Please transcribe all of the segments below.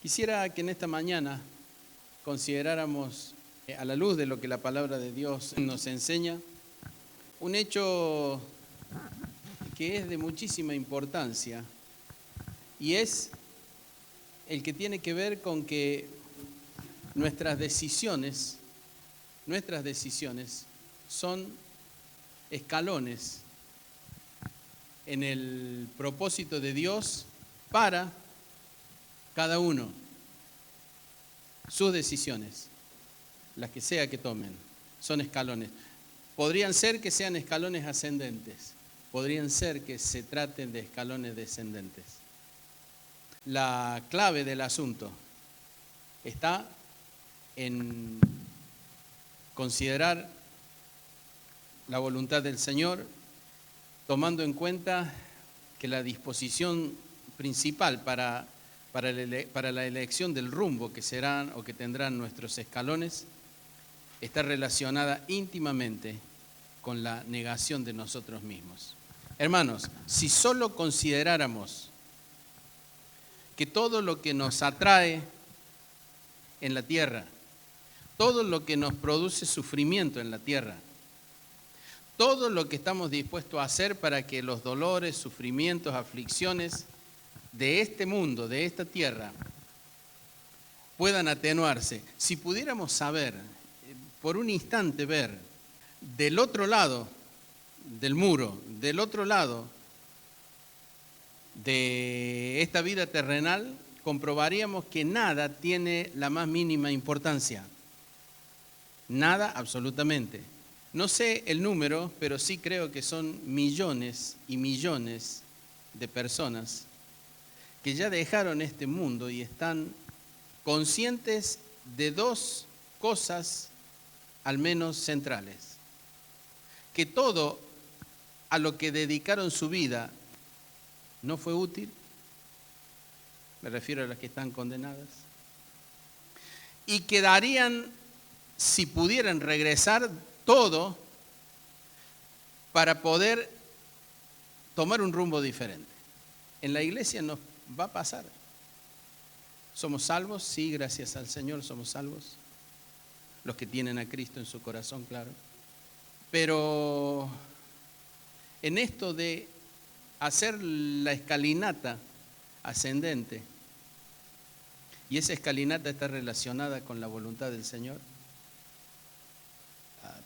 Quisiera que en esta mañana consideráramos, a la luz de lo que la palabra de Dios nos enseña, un hecho que es de muchísima importancia y es el que tiene que ver con que nuestras decisiones son escalones en el propósito de Dios para cada uno. Sus decisiones, las que sea que tomen, son escalones. Podrían ser que sean escalones ascendentes, podrían ser que se traten de escalones descendentes. La clave del asunto está en considerar la voluntad del Señor, tomando en cuenta que la disposición principal para la elección del rumbo que serán o que tendrán nuestros escalones está relacionada íntimamente con la negación de nosotros mismos. Hermanos, si solo consideráramos que todo lo que nos atrae en la tierra, todo lo que nos produce sufrimiento en la tierra, todo lo que estamos dispuestos a hacer para que los dolores, sufrimientos, aflicciones de este mundo, de esta tierra, puedan atenuarse. Si pudiéramos saber, por un instante ver, del otro lado del muro, del otro lado de esta vida terrenal, comprobaríamos que nada tiene la más mínima importancia. Nada, absolutamente. No sé el número, pero sí creo que son millones y millones de personas que ya dejaron este mundo y están conscientes de dos cosas al menos centrales. Que todo a lo que dedicaron su vida no fue útil, me refiero a las que están condenadas, y que darían, si pudieran regresar, todo para poder tomar un rumbo diferente. En la iglesia nos va a pasar. ¿Somos salvos? Sí, gracias al Señor somos salvos. Los que tienen a Cristo en su corazón, claro. Pero en esto de hacer la escalinata ascendente, y esa escalinata está relacionada con la voluntad del Señor,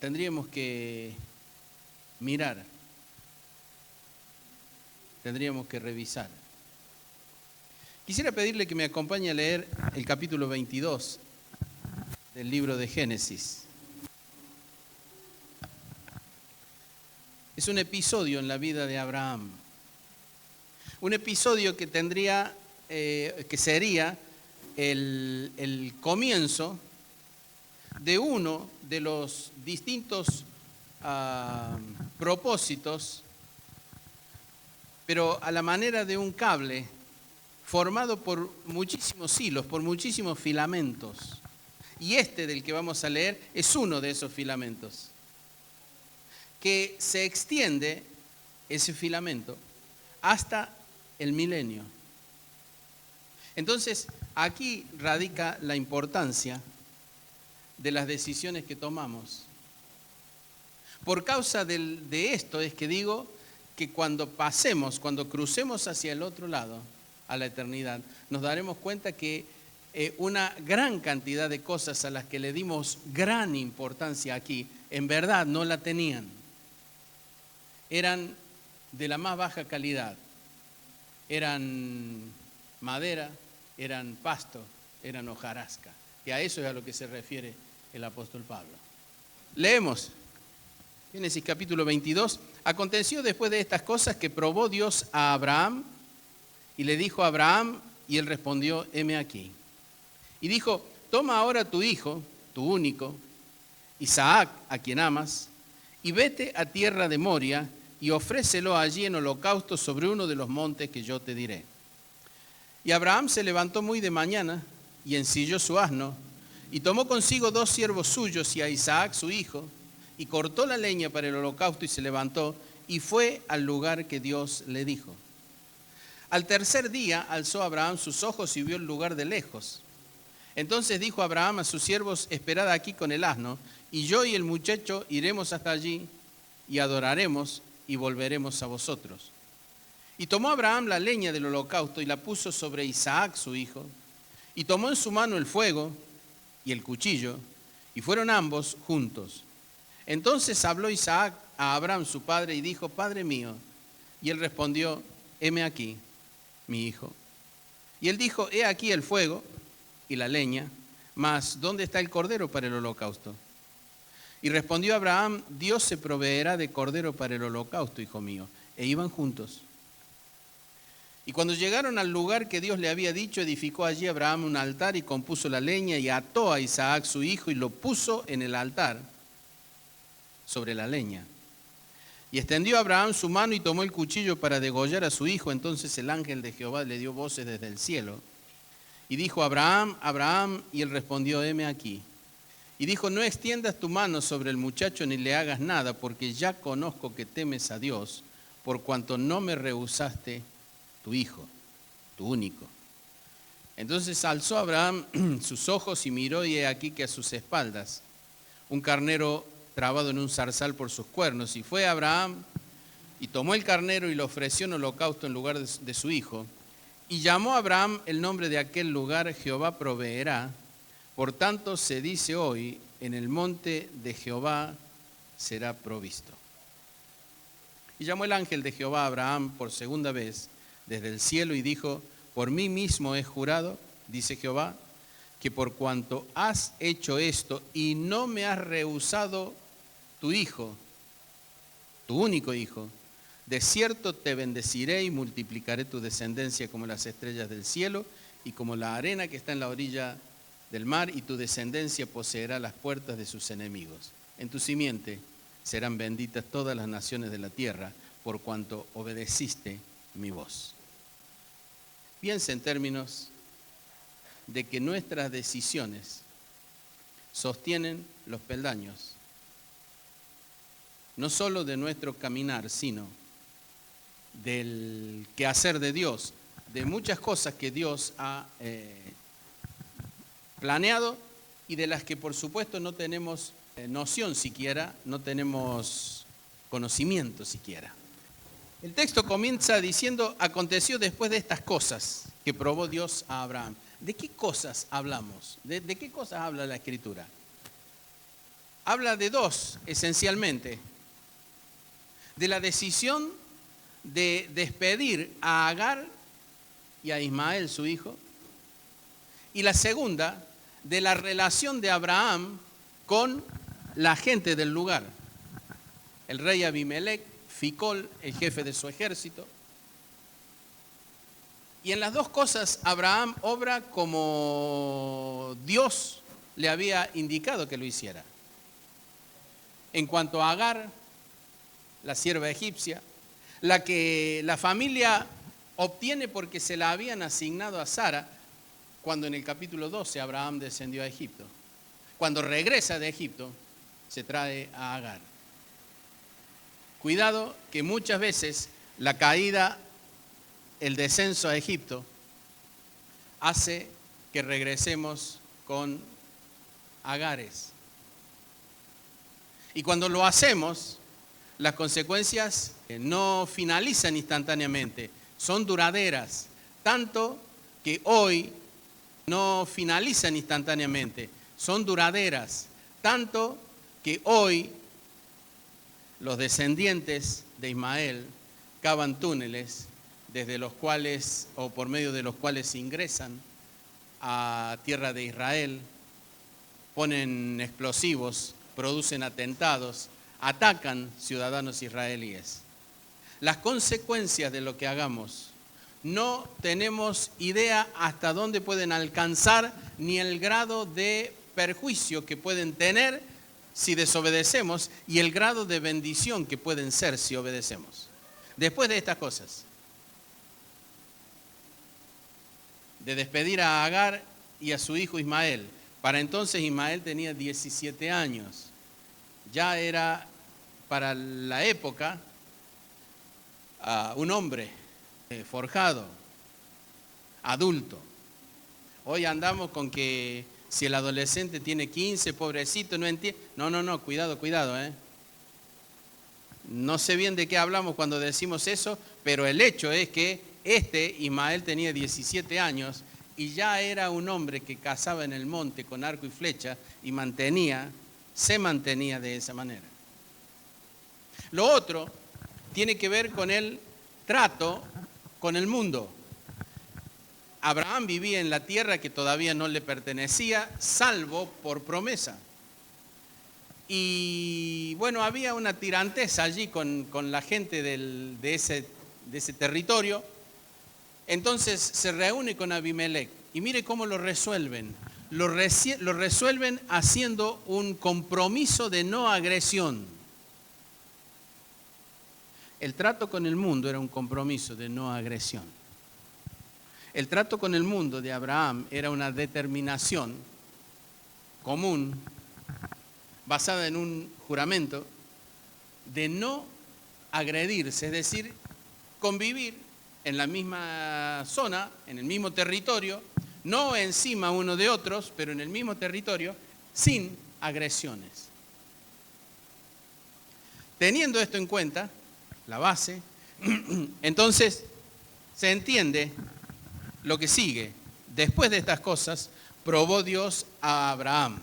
tendríamos que mirar, tendríamos que revisar. Quisiera pedirle que me acompañe a leer el capítulo 22 del libro de Génesis. Es un episodio en la vida de Abraham. Un episodio que tendría, que sería el comienzo de uno de los distintos propósitos, pero a la manera de un cable formado por muchísimos hilos, por muchísimos filamentos. Y este del que vamos a leer es uno de esos filamentos, que se extiende, ese filamento, hasta el milenio. Entonces, aquí radica la importancia de las decisiones que tomamos. Por causa de esto es que digo que cuando crucemos hacia el otro lado, a la eternidad, nos daremos cuenta que una gran cantidad de cosas a las que le dimos gran importancia aquí, en verdad no la tenían. Eran de la más baja calidad. Eran madera, eran pasto, eran hojarasca. Que a eso es a lo que se refiere el apóstol Pablo. Leemos Génesis capítulo 22. Aconteció después de estas cosas que probó Dios a Abraham y le dijo a Abraham, y él respondió, heme aquí. Y dijo, toma ahora tu hijo, tu único, Isaac, a quien amas, y vete a tierra de Moria y ofrécelo allí en holocausto sobre uno de los montes que yo te diré. Y Abraham se levantó muy de mañana y ensilló su asno y tomó consigo 2 siervos suyos y a Isaac su hijo y cortó la leña para el holocausto y se levantó y fue al lugar que Dios le dijo. Al tercer día alzó Abraham sus ojos y vio el lugar de lejos. Entonces dijo Abraham a sus siervos: esperad aquí con el asno, y yo y el muchacho iremos hasta allí y adoraremos y volveremos a vosotros. Y tomó Abraham la leña del holocausto y la puso sobre Isaac su hijo, y tomó en su mano el fuego y el cuchillo, y fueron ambos juntos. Entonces habló Isaac a Abraham su padre y dijo: Padre mío. Y él respondió: heme aquí, mi hijo. Y él dijo: he aquí el fuego y la leña, mas ¿dónde está el cordero para el holocausto? Y respondió Abraham: Dios se proveerá de cordero para el holocausto, hijo mío. E iban juntos. Y cuando llegaron al lugar que Dios le había dicho, edificó allí Abraham un altar y compuso la leña y ató a Isaac su hijo y lo puso en el altar sobre la leña. Y extendió Abraham su mano y tomó el cuchillo para degollar a su hijo. Entonces el ángel de Jehová le dio voces desde el cielo y dijo: Abraham, Abraham. Y él respondió: heme aquí. Y dijo: no extiendas tu mano sobre el muchacho ni le hagas nada, porque ya conozco que temes a Dios, por cuanto no me rehusaste tu hijo, tu único. Entonces alzó Abraham sus ojos y miró, y he aquí que a sus espaldas un carnero trabado en un zarzal por sus cuernos. Y fue Abraham y tomó el carnero y lo ofreció en holocausto en lugar de su hijo. Y llamó a Abraham el nombre de aquel lugar: Jehová proveerá. Por tanto se dice hoy: en el monte de Jehová será provisto. Y llamó el ángel de Jehová a Abraham por segunda vez desde el cielo y dijo: por mí mismo he jurado, dice Jehová, que por cuanto has hecho esto y no me has rehusado tu hijo, tu único hijo, de cierto te bendeciré y multiplicaré tu descendencia como las estrellas del cielo y como la arena que está en la orilla del mar, y tu descendencia poseerá las puertas de sus enemigos. En tu simiente serán benditas todas las naciones de la tierra, por cuanto obedeciste mi voz. Piensa en términos de que nuestras decisiones sostienen los peldaños, no solo de nuestro caminar, sino del quehacer de Dios, de muchas cosas que Dios ha planeado y de las que por supuesto no tenemos noción siquiera, no tenemos conocimiento siquiera. El texto comienza diciendo: aconteció después de estas cosas que probó Dios a Abraham. ¿De qué cosas hablamos? ¿De qué cosas habla la Escritura? Habla de dos, esencialmente. De la decisión de despedir a Agar y a Ismael, su hijo. Y la segunda, de la relación de Abraham con la gente del lugar. El rey Abimelech, Ficol, el jefe de su ejército. Y en las dos cosas Abraham obra como Dios le había indicado que lo hiciera. En cuanto a Agar, la sierva egipcia, la que la familia obtiene porque se la habían asignado a Sara, cuando en el capítulo 12 Abraham descendió a Egipto. Cuando regresa de Egipto, se trae a Agar. Cuidado que muchas veces la caída, el descenso a Egipto, hace que regresemos con Agares. Y cuando lo hacemos, las consecuencias no finalizan instantáneamente, son duraderas, tanto que hoy no finalizan instantáneamente, son duraderas, tanto que hoy los descendientes de Ismael cavan túneles desde los cuales, o por medio de los cuales ingresan a tierra de Israel, ponen explosivos, producen atentados, atacan ciudadanos israelíes. Las consecuencias de lo que hagamos, no tenemos idea hasta dónde pueden alcanzar ni el grado de perjuicio que pueden tener si desobedecemos y el grado de bendición que pueden ser si obedecemos. Después de estas cosas, de despedir a Agar y a su hijo Ismael, para entonces Ismael tenía 17 años, ya era para la época un hombre forjado, adulto. Hoy andamos con que si el adolescente tiene 15, pobrecito, no entiende. No, cuidado. No sé bien de qué hablamos cuando decimos eso, pero el hecho es que Ismael tenía 17 años y ya era un hombre que cazaba en el monte con arco y flecha y se mantenía de esa manera. Lo otro tiene que ver con el trato con el mundo. Abraham vivía en la tierra que todavía no le pertenecía, salvo por promesa. Y bueno, había una tiranteza allí con la gente de ese territorio. Entonces se reúne con Abimelech y mire cómo lo resuelven. Lo resuelven haciendo un compromiso de no agresión. El trato con el mundo era un compromiso de no agresión. El trato con el mundo de Abraham era una determinación común, basada en un juramento de no agredirse, es decir, convivir en la misma zona, en el mismo territorio, no encima uno de otros, pero en el mismo territorio, sin agresiones. Teniendo esto en cuenta, la base, entonces se entiende lo que sigue. Después de estas cosas, probó Dios a Abraham.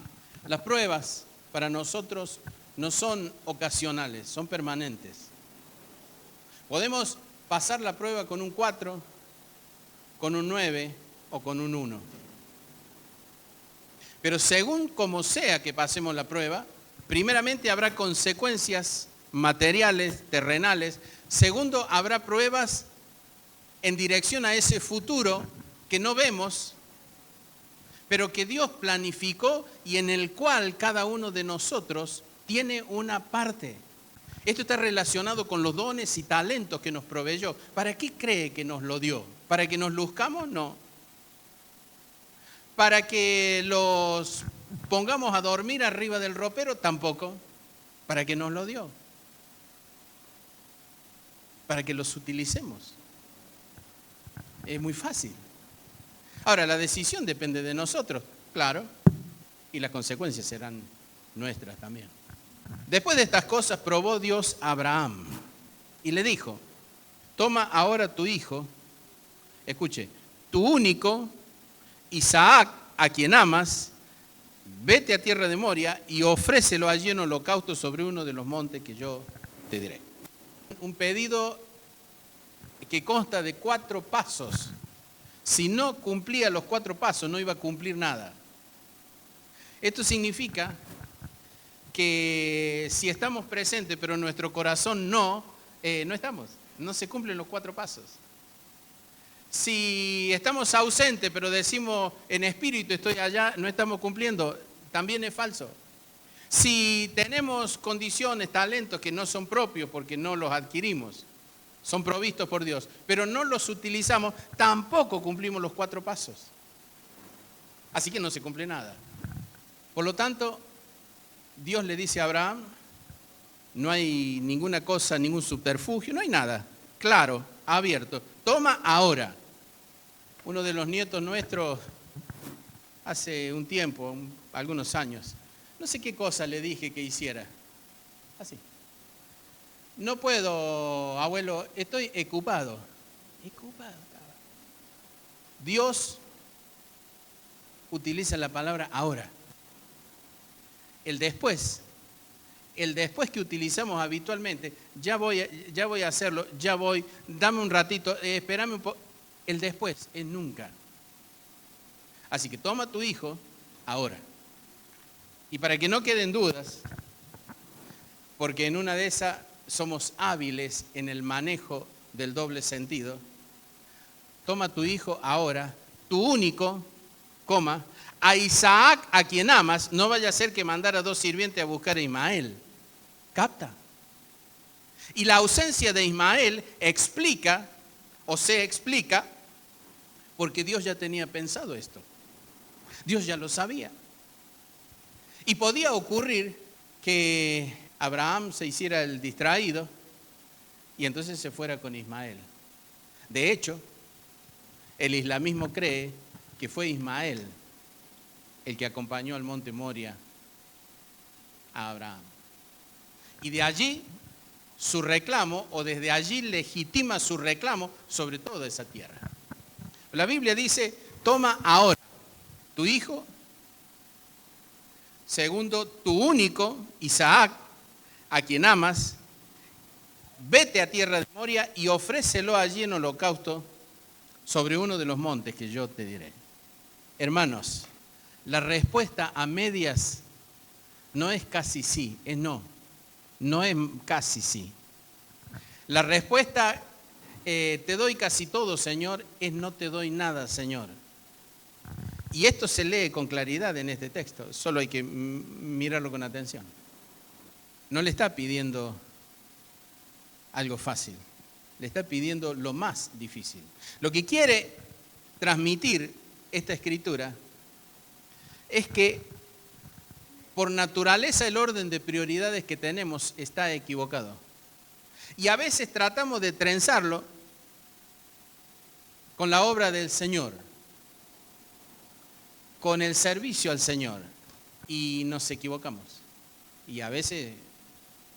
Las pruebas para nosotros no son ocasionales, son permanentes. Podemos pasar la prueba con un 4, con un 9 o con un 1. Pero según como sea que pasemos la prueba, primeramente habrá consecuencias materiales, terrenales. Segundo, habrá pruebas en dirección a ese futuro que no vemos, pero que Dios planificó y en el cual cada uno de nosotros tiene una parte. Esto está relacionado con los dones y talentos que nos proveyó. ¿Para qué cree que nos lo dio? ¿Para que nos luzcamos? No. ¿Para que los pongamos a dormir arriba del ropero? Tampoco. ¿Para qué nos lo dio? Para que los utilicemos. Es muy fácil. Ahora, la decisión depende de nosotros, claro, y las consecuencias serán nuestras también. Después de estas cosas probó Dios a Abraham y le dijo, toma ahora tu hijo, escuche, tu único, Isaac, a quien amas, vete a tierra de Moria y ofrécelo allí en holocausto sobre uno de los montes que yo te diré. Un pedido que consta de 4 pasos. Si no cumplía los 4 pasos, no iba a cumplir nada. Esto significa que si estamos presentes, pero nuestro corazón no estamos. No se cumplen los 4 pasos. Si estamos ausentes, pero decimos en espíritu estoy allá, no estamos cumpliendo, también es falso. Si tenemos condiciones, talentos que no son propios porque no los adquirimos, son provistos por Dios, pero no los utilizamos, tampoco cumplimos los 4 pasos. Así que no se cumple nada. Por lo tanto, Dios le dice a Abraham, no hay ninguna cosa, ningún subterfugio, no hay nada. Claro, abierto. Toma ahora. Uno de los nietos nuestros, hace un tiempo, algunos años, no sé qué cosa le dije que hiciera. Así. No puedo, abuelo, estoy ocupado. Dios utiliza la palabra ahora. El después que utilizamos habitualmente, ya voy a hacerlo, dame un ratito, espérame un poco. El después es nunca. Así que toma a tu hijo ahora. Y para que no queden dudas, porque en una de esas somos hábiles en el manejo del doble sentido, toma a tu hijo ahora, tu único, a Isaac a quien amas, no vaya a ser que mandara 2 sirvientes a buscar a Ismael. ¿Capta? Y la ausencia de Ismael se explica porque Dios ya tenía pensado esto. Dios ya lo sabía. Y podía ocurrir que Abraham se hiciera el distraído y entonces se fuera con Ismael. De hecho, El islamismo cree que fue Ismael el que acompañó al monte Moria a Abraham. Y de allí su reclamo, o desde allí legitima su reclamo sobre toda esa tierra. La Biblia dice, toma ahora tu hijo, segundo tu único, Isaac, a quien amas, vete a tierra de Moria y ofrécelo allí en holocausto sobre uno de los montes que yo te diré. Hermanos, la respuesta a medias no es casi sí, es no. No es casi sí. La respuesta, te doy casi todo, Señor, es no te doy nada, Señor. Y esto se lee con claridad en este texto, solo hay que mirarlo con atención. No le está pidiendo algo fácil, le está pidiendo lo más difícil. Lo que quiere transmitir esta escritura es que por naturaleza el orden de prioridades que tenemos está equivocado. Y a veces tratamos de trenzarlo con la obra del Señor, con el servicio al Señor, y nos equivocamos. Y a veces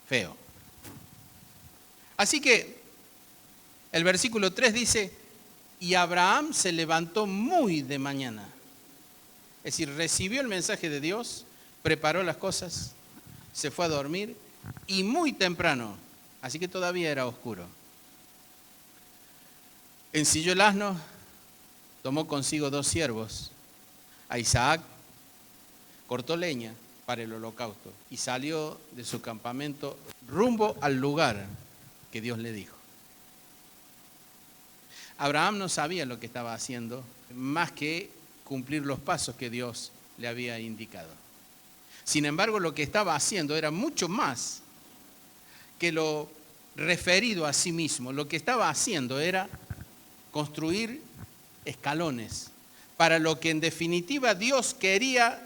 feo. Así que el versículo 3 dice, y Abraham se levantó muy de mañana. Es decir, recibió el mensaje de Dios, preparó las cosas, se fue a dormir y muy temprano, así que todavía era oscuro, ensilló el asno, tomó consigo 2 siervos, a Isaac, cortó leña para el holocausto y salió de su campamento rumbo al lugar que Dios le dijo. Abraham no sabía lo que estaba haciendo, más que cumplir los pasos que Dios le había indicado. Sin embargo, lo que estaba haciendo era mucho más que lo referido a sí mismo. Lo que estaba haciendo era construir escalones para lo que en definitiva Dios quería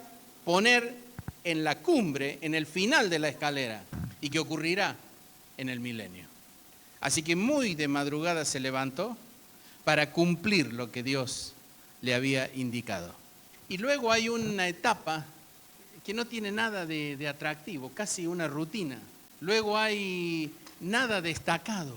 poner en la cumbre, en el final de la escalera, y que ocurrirá en el milenio. Así que muy de madrugada se levantó para cumplir lo que Dios le había indicado. Y luego hay una etapa que no tiene nada de atractivo, casi una rutina. Luego hay nada destacado.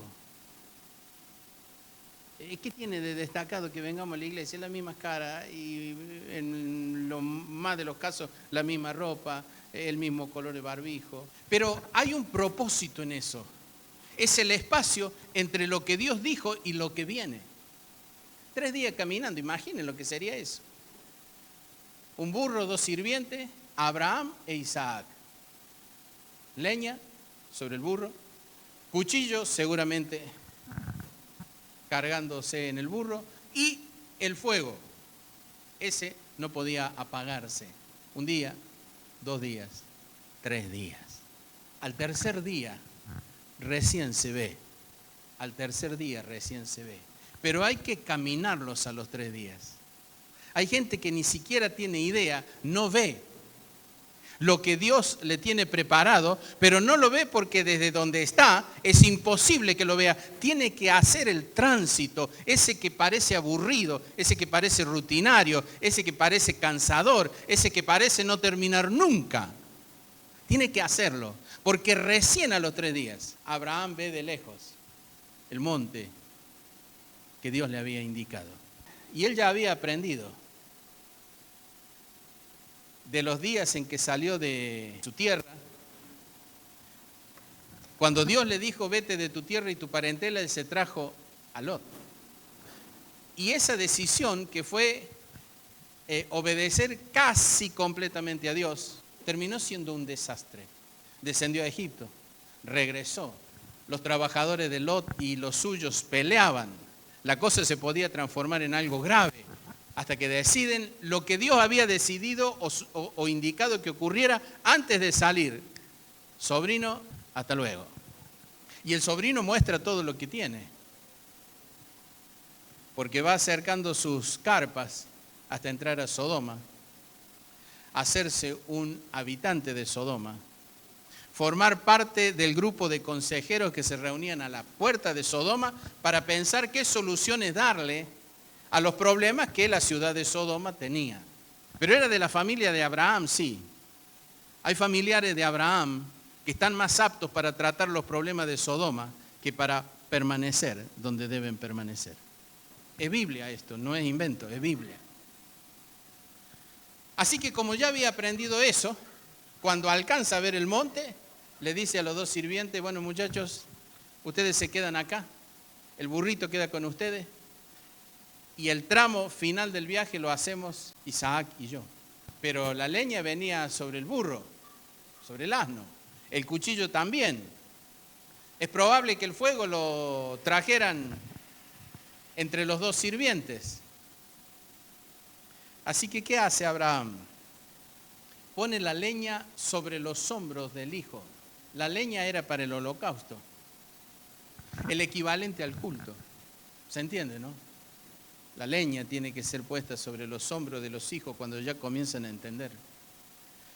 ¿Qué tiene de destacado que vengamos a la iglesia? Es la misma cara y en lo más de los casos la misma ropa, el mismo color de barbijo. Pero hay un propósito en eso. Es el espacio entre lo que Dios dijo y lo que viene. 3 días caminando, imaginen lo que sería eso. Un burro, 2 sirvientes, Abraham e Isaac. Leña sobre el burro, cuchillo seguramente cargándose en el burro y el fuego. Ese no podía apagarse. 1 día, 2 días, 3 días. Al tercer día recién se ve. Al tercer día recién se ve. Pero hay que caminarlos a los 3 días. Hay gente que ni siquiera tiene idea, no ve lo que Dios le tiene preparado, pero no lo ve porque desde donde está es imposible que lo vea. Tiene que hacer el tránsito, ese que parece aburrido, ese que parece rutinario, ese que parece cansador, ese que parece no terminar nunca. Tiene que hacerlo, porque recién a los 3 días Abraham ve de lejos el monte que Dios le había indicado. Y él ya había aprendido de los días en que salió de su tierra. Cuando Dios le dijo, vete de tu tierra y tu parentela, él se trajo a Lot. Y esa decisión que fue obedecer casi completamente a Dios, terminó siendo un desastre. Descendió a Egipto, regresó. Los trabajadores de Lot y los suyos peleaban. La cosa se podía transformar en algo grave, hasta que deciden lo que Dios había decidido o indicado que ocurriera antes de salir. Sobrino, hasta luego. Y el sobrino muestra todo lo que tiene, porque va acercando sus carpas hasta entrar a Sodoma, hacerse un habitante de Sodoma, formar parte del grupo de consejeros que se reunían a la puerta de Sodoma para pensar qué soluciones darle a los problemas que la ciudad de Sodoma tenía. Pero era de la familia de Abraham, sí. Hay familiares de Abraham que están más aptos para tratar los problemas de Sodoma que para permanecer donde deben permanecer. Es Biblia esto, no es invento, es Biblia. Así que como ya había aprendido eso, cuando alcanza a ver el monte, le dice a los dos sirvientes, bueno muchachos, ustedes se quedan acá, el burrito queda con ustedes, y el tramo final del viaje lo hacemos Isaac y yo. Pero la leña venía sobre el burro, sobre el asno, el cuchillo también. Es probable que el fuego lo trajeran entre los dos sirvientes. Así que, ¿qué hace Abraham? Pone la leña sobre los hombros del hijo. La leña era para el holocausto, el equivalente al culto. ¿Se entiende, no? La leña tiene que ser puesta sobre los hombros de los hijos cuando ya comienzan a entender.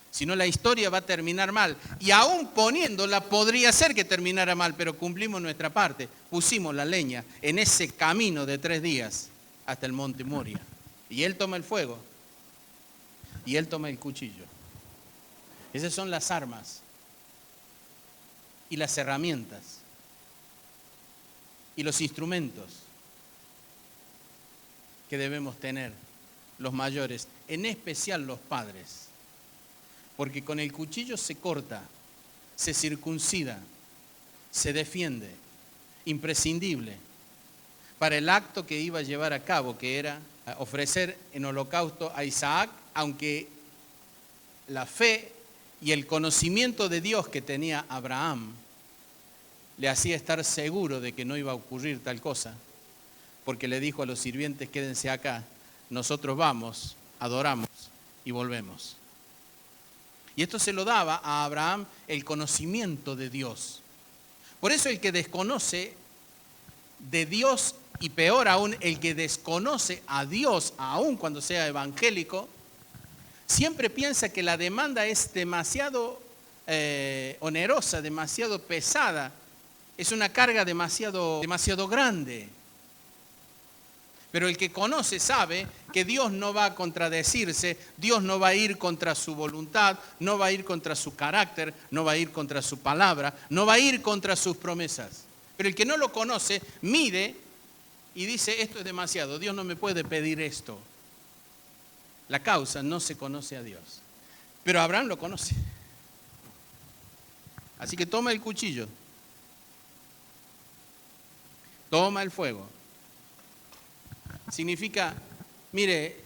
Si no, la historia va a terminar mal. Y aún poniéndola, podría ser que terminara mal, pero cumplimos nuestra parte. Pusimos la leña en ese camino de 3 días hasta el monte Moria. Y él toma el fuego. Y él toma el cuchillo. Esas son las armas. Y las herramientas. Y los instrumentos que debemos tener los mayores, en especial los padres. Porque con el cuchillo se corta, se circuncida, se defiende, imprescindible, para el acto que iba a llevar a cabo, que era ofrecer en holocausto a Isaac, aunque la fe y el conocimiento de Dios que tenía Abraham le hacía estar seguro de que no iba a ocurrir tal cosa, porque le dijo a los sirvientes, quédense acá, nosotros vamos, adoramos y volvemos. Y esto se lo daba a Abraham el conocimiento de Dios. Por eso el que desconoce de Dios, y peor aún, el que desconoce a Dios, aún cuando sea evangélico, siempre piensa que la demanda es demasiado onerosa, demasiado pesada, es una carga demasiado grande. Pero el que conoce sabe que Dios no va a contradecirse, Dios no va a ir contra su voluntad, no va a ir contra su carácter, no va a ir contra su palabra, no va a ir contra sus promesas. Pero el que no lo conoce, mide y dice, esto es demasiado, Dios no me puede pedir esto. La causa, no se conoce a Dios. Pero Abraham lo conoce. Así que toma el cuchillo, toma el fuego. Significa, mire,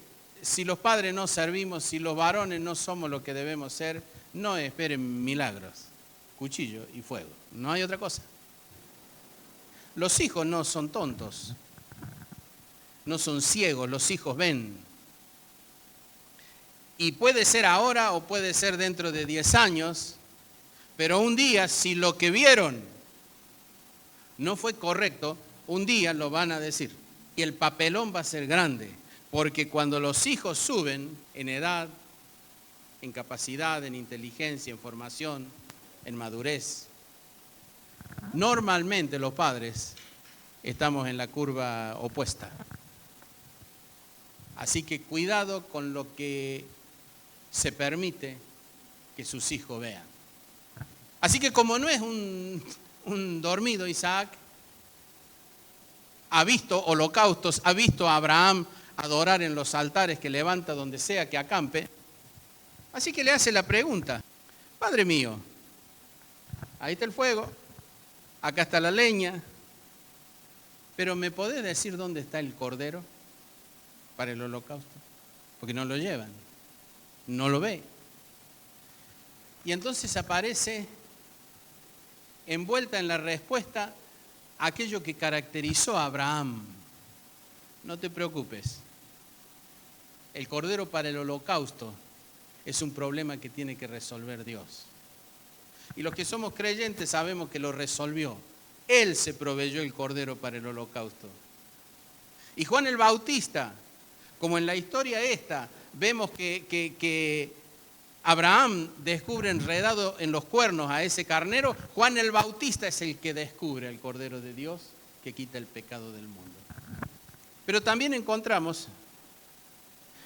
si los padres no servimos, si los varones no somos lo que debemos ser, no esperen milagros. Cuchillo y fuego, no hay otra cosa. Los hijos no son tontos, no son ciegos, los hijos ven. Y puede ser ahora o puede ser dentro de 10 años, pero un día, si lo que vieron no fue correcto, un día lo van a decir. Y el papelón va a ser grande, porque cuando los hijos suben en edad, en capacidad, en inteligencia, en formación, en madurez, normalmente los padres estamos en la curva opuesta. Así que cuidado con lo que se permite que sus hijos vean. Así que como no es un dormido Isaac, ha visto holocaustos, ha visto a Abraham adorar en los altares que levanta donde sea que acampe. Así que le hace la pregunta, Padre mío, ahí está el fuego, acá está la leña, pero ¿me podés decir dónde está el cordero para el holocausto? Porque no lo llevan, no lo ve. Y entonces aparece envuelta en la respuesta aquello que caracterizó a Abraham. No te preocupes. El cordero para el holocausto es un problema que tiene que resolver Dios. Y los que somos creyentes sabemos que lo resolvió. Él se proveyó el cordero para el holocausto. Y Juan el Bautista, como en la historia esta, vemos que Abraham descubre enredado en los cuernos a ese carnero. Juan el Bautista es el que descubre el Cordero de Dios que quita el pecado del mundo. Pero también encontramos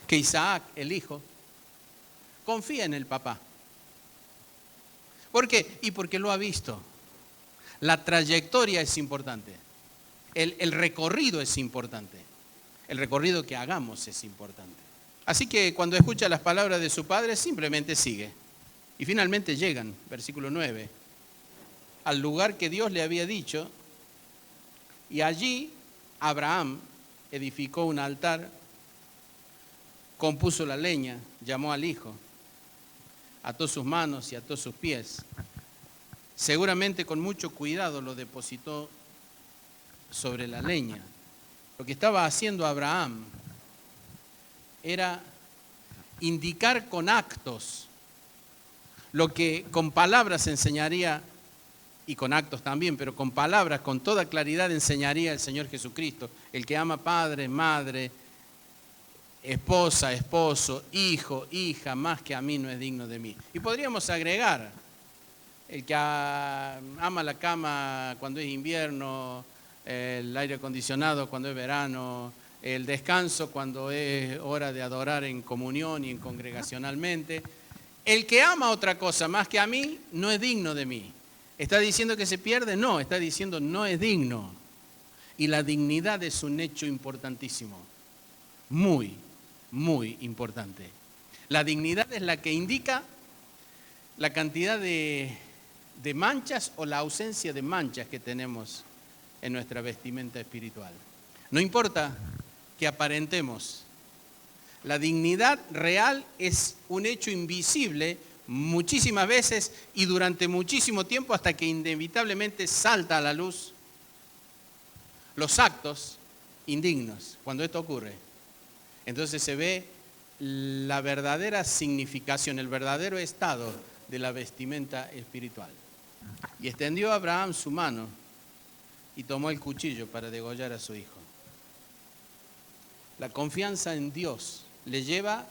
que Isaac, el hijo, confía en el papá. ¿Por qué? Y porque lo ha visto. La trayectoria es importante. El recorrido es importante. El recorrido que hagamos es importante. Así que cuando escucha las palabras de su padre, simplemente sigue. Y finalmente llegan, versículo 9, al lugar que Dios le había dicho. Y allí Abraham edificó un altar, compuso la leña, llamó al hijo, ató sus manos y ató sus pies. Seguramente con mucho cuidado lo depositó sobre la leña. Lo que estaba haciendo Abraham era indicar con actos lo que con palabras enseñaría, y con actos también, pero con palabras, con toda claridad enseñaría el Señor Jesucristo, el que ama padre, madre, esposa, esposo, hijo, hija, más que a mí no es digno de mí. Y podríamos agregar, el que ama la cama cuando es invierno, el aire acondicionado cuando es verano, el descanso cuando es hora de adorar en comunión y en congregacionalmente. El que ama otra cosa más que a mí no es digno de mí. ¿Está diciendo que se pierde? No, está diciendo no es digno. Y la dignidad es un hecho importantísimo, muy, muy importante. La dignidad es la que indica la cantidad de manchas o la ausencia de manchas que tenemos en nuestra vestimenta espiritual. No importa que aparentemos. La dignidad real es un hecho invisible muchísimas veces y durante muchísimo tiempo hasta que inevitablemente salta a la luz los actos indignos. Cuando esto ocurre, entonces se ve la verdadera significación, el verdadero estado de la vestimenta espiritual. Y extendió Abraham su mano y tomó el cuchillo para degollar a su hijo. La confianza en Dios le lleva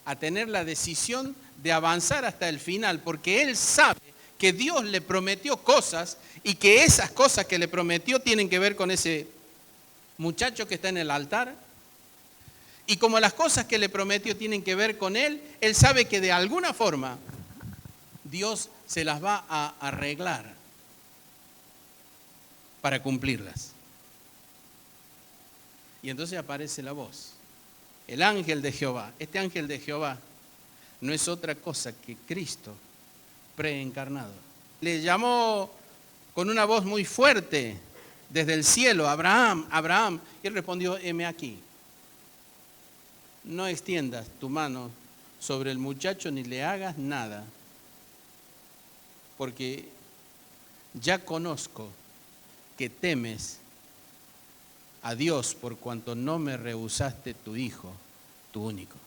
a tener la decisión de avanzar hasta el final, porque él sabe que Dios le prometió cosas y que esas cosas que le prometió tienen que ver con ese muchacho que está en el altar. Y como las cosas que le prometió tienen que ver con él, él sabe que de alguna forma Dios se las va a arreglar para cumplirlas. Y entonces aparece la voz, el ángel de Jehová. Este ángel de Jehová no es otra cosa que Cristo preencarnado. Le llamó con una voz muy fuerte desde el cielo, Abraham, Abraham. Y él respondió, heme aquí. No extiendas tu mano sobre el muchacho ni le hagas nada, porque ya conozco que temes a Dios por cuanto no me rehusaste tu hijo, tu único.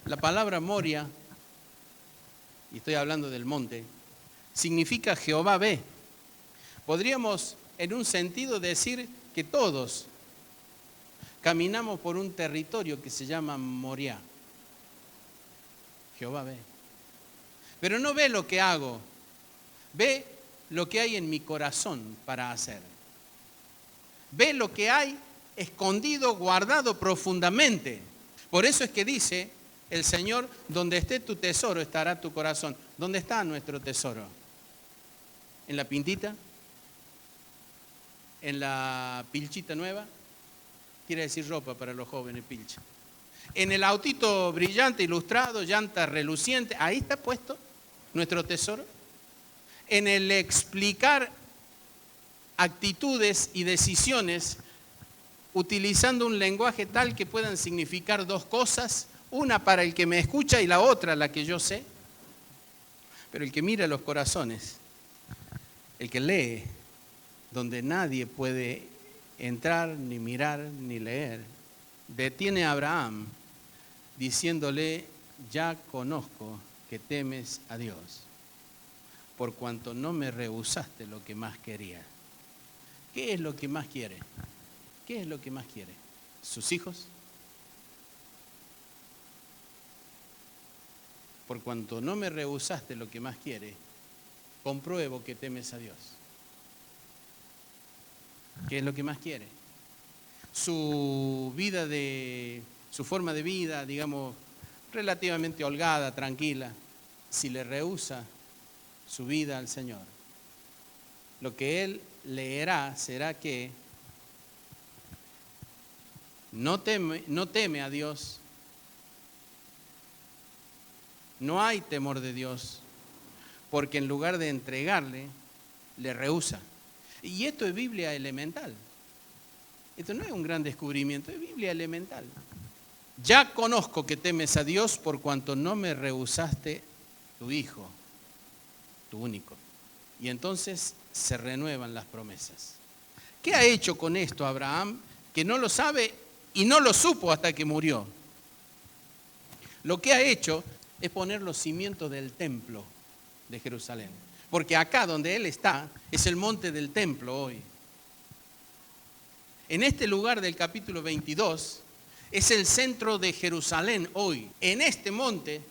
La palabra Moria, y estoy hablando del monte, significa Jehová ve. Podríamos en un sentido decir que todos caminamos por un territorio que se llama Moriah. Jehová ve. Pero no ve lo que hago, ve lo que hay en mi corazón para hacer. Ve lo que hay escondido, guardado profundamente. Por eso es que dice el Señor, donde esté tu tesoro estará tu corazón. ¿Dónde está nuestro tesoro? ¿En la pintita? ¿En la pilchita nueva? Quiere decir ropa para los jóvenes, pilcha. En el autito brillante, ilustrado, llanta reluciente, ahí está puesto nuestro tesoro. En el explicar actitudes y decisiones utilizando un lenguaje tal que puedan significar dos cosas, una para el que me escucha y la otra la que yo sé. Pero el que mira los corazones, el que lee, donde nadie puede entrar, ni mirar, ni leer, detiene a Abraham diciéndole, ya conozco que temes a Dios, por cuanto no me rehusaste lo que más quería. ¿Qué es lo que más quiere? ¿Qué es lo que más quiere? ¿Sus hijos? Por cuanto no me rehusaste lo que más quiere, compruebo que temes a Dios. ¿Qué es lo que más quiere? su forma de vida, digamos, relativamente holgada, tranquila, si le rehúsa su vida al Señor, lo que él leerá será que no teme a Dios, no hay temor de Dios, porque en lugar de entregarle, le rehúsa. Y esto es Biblia elemental. Esto no es un gran descubrimiento, es Biblia elemental. Ya conozco que temes a Dios por cuanto no me rehusaste tu Hijo, tu único. Y entonces se renuevan las promesas. ¿Qué ha hecho con esto Abraham? Que no lo sabe y no lo supo hasta que murió. Lo que ha hecho es poner los cimientos del templo de Jerusalén. Porque acá donde él está es el monte del templo hoy. En este lugar del capítulo 22 es el centro de Jerusalén hoy. En este monte,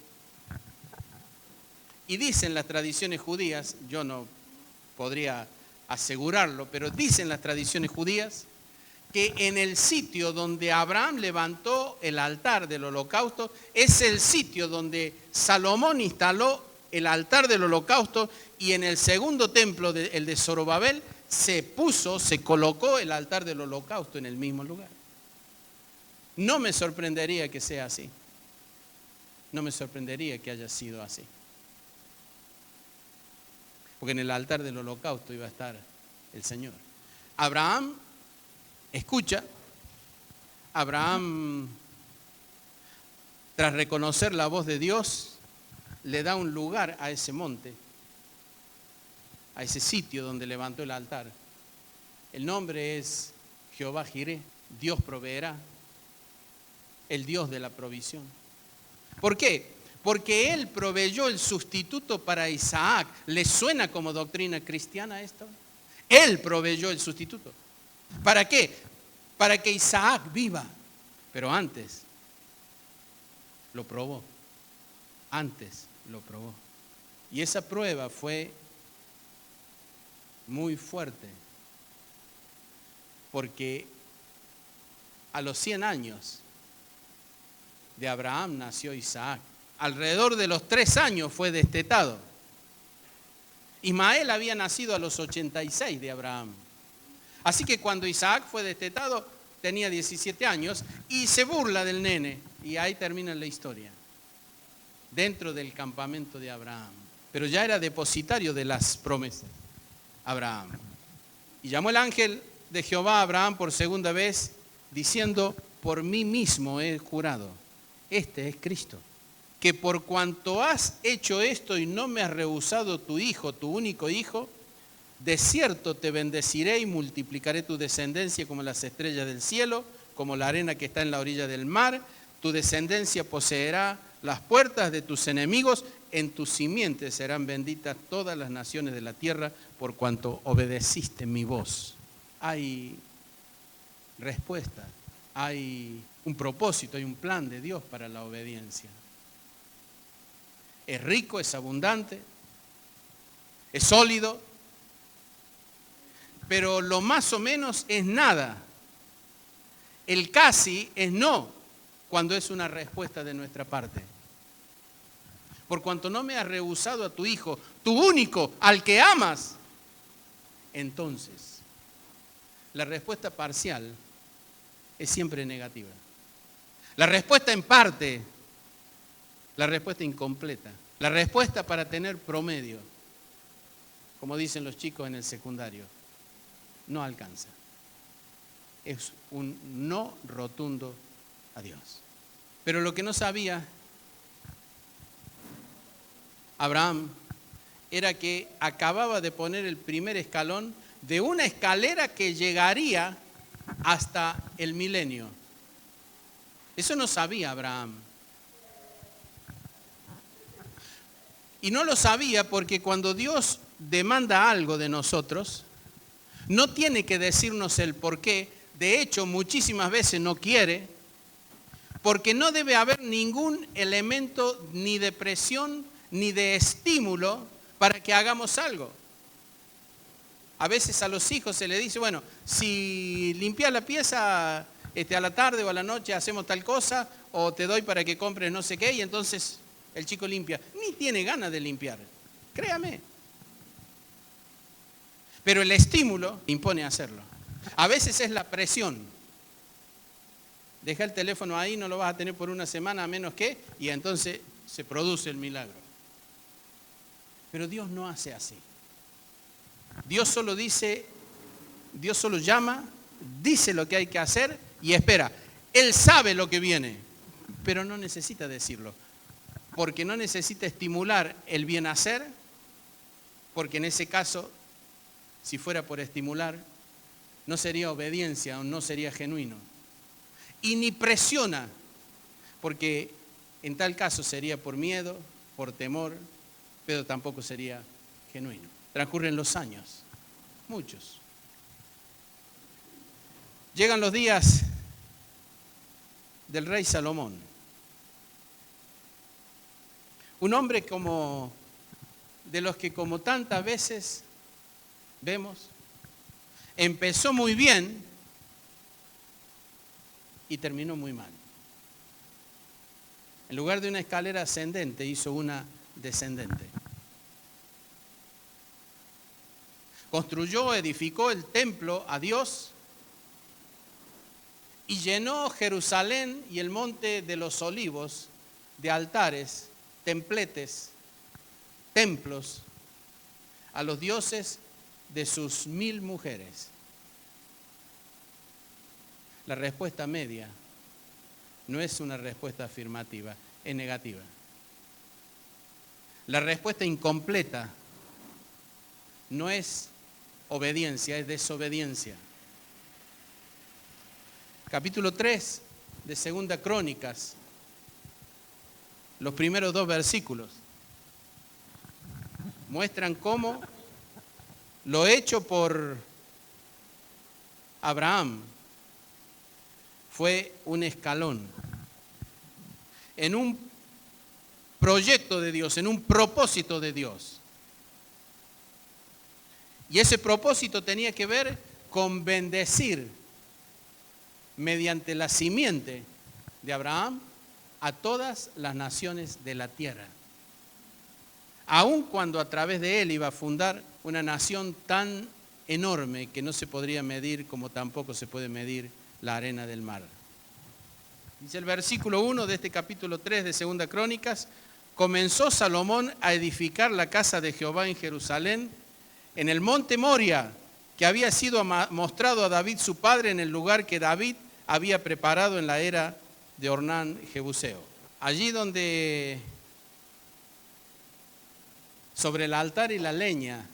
y dicen las tradiciones judías, yo no podría asegurarlo, pero dicen las tradiciones judías, que en el sitio donde Abraham levantó el altar del holocausto, es el sitio donde Salomón instaló el altar del holocausto, y en el segundo templo, el de Zorobabel, se colocó el altar del holocausto en el mismo lugar. No me sorprendería que sea así. No me sorprendería que haya sido así. Porque en el altar del holocausto iba a estar el Señor. Abraham escucha. Abraham, tras reconocer la voz de Dios, le da un lugar a ese monte, a ese sitio donde levantó el altar. El nombre es Jehová Jireh, Dios proveerá, el Dios de la provisión. ¿Por qué? Porque Él proveyó el sustituto para Isaac. ¿Le suena como doctrina cristiana esto? Él proveyó el sustituto. ¿Para qué? Para que Isaac viva. Pero antes lo probó. Antes lo probó. Y esa prueba fue muy fuerte, porque a los 100 años de Abraham nació Isaac. Alrededor de los 3 años fue destetado. Ismael había nacido a los 86 de Abraham. Así que cuando Isaac fue destetado tenía 17 años y se burla del nene. Y ahí termina la historia. Dentro del campamento de Abraham. Pero ya era depositario de las promesas. Abraham. Y llamó el ángel de Jehová a Abraham por segunda vez, diciendo: por mí mismo he jurado, este es Cristo, que por cuanto has hecho esto y no me has rehusado tu hijo, tu único hijo, de cierto te bendeciré y multiplicaré tu descendencia como las estrellas del cielo, como la arena que está en la orilla del mar. Tu descendencia poseerá las puertas de tus enemigos, en tus simientes serán benditas todas las naciones de la tierra, por cuanto obedeciste mi voz. Hay respuesta, hay un propósito, hay un plan de Dios para la obediencia. Es rico, es abundante, es sólido, pero lo más o menos es nada. El casi es no, cuando es una respuesta de nuestra parte. Por cuanto no me has rehusado a tu hijo, tu único, al que amas, entonces la respuesta parcial es siempre negativa. La respuesta en parte, la respuesta incompleta, la respuesta para tener promedio, como dicen los chicos en el secundario, no alcanza. Es un no rotundo a Dios. Pero lo que no sabía Abraham era que acababa de poner el primer escalón de una escalera que llegaría hasta el milenio. Eso no sabía Abraham. Y no lo sabía porque cuando Dios demanda algo de nosotros, no tiene que decirnos el por qué. De hecho, muchísimas veces no quiere, porque no debe haber ningún elemento ni de presión ni de estímulo para que hagamos algo. A veces a los hijos se les dice, bueno, si limpias la pieza, a la tarde o a la noche hacemos tal cosa, o te doy para que compres no sé qué, y entonces el chico limpia. Ni tiene ganas de limpiar, créame. Pero el estímulo impone a hacerlo. A veces es la presión. Deja el teléfono ahí, no lo vas a tener por una semana, a menos que, y entonces se produce el milagro. Pero Dios no hace así. Dios solo llama, dice lo que hay que hacer y espera. Él sabe lo que viene, pero no necesita decirlo, porque no necesita estimular el bien hacer, porque en ese caso, si fuera por estimular, no sería obediencia o no sería genuino. Y ni presiona, porque en tal caso sería por miedo, por temor, pero tampoco sería genuino. Transcurren los años, muchos. Llegan los días del rey Salomón. Un hombre como de los que como tantas veces vemos, empezó muy bien y terminó muy mal. En lugar de una escalera ascendente, hizo una descendente. Construyó, edificó el templo a Dios y llenó Jerusalén y el monte de los olivos de altares, templetes, templos a los dioses de sus 1000 mujeres. La respuesta media no es una respuesta afirmativa, es negativa. La respuesta incompleta no es obediencia, es desobediencia. Capítulo 3 de Segunda Crónicas, los primeros 2 versículos, muestran cómo lo hecho por Abraham fue un escalón en un proyecto de Dios, en un propósito de Dios. Y ese propósito tenía que ver con bendecir mediante la simiente de Abraham a todas las naciones de la tierra. Aun cuando a través de él iba a fundar una nación tan enorme que no se podría medir como tampoco se puede medir la arena del mar. Dice el versículo 1 de este capítulo 3 de Segunda Crónicas: comenzó Salomón a edificar la casa de Jehová en Jerusalén, en el monte Moria, que había sido mostrado a David su padre en el lugar que David había preparado en la era de Ornán Jebuseo. Allí donde sobre el altar y la leña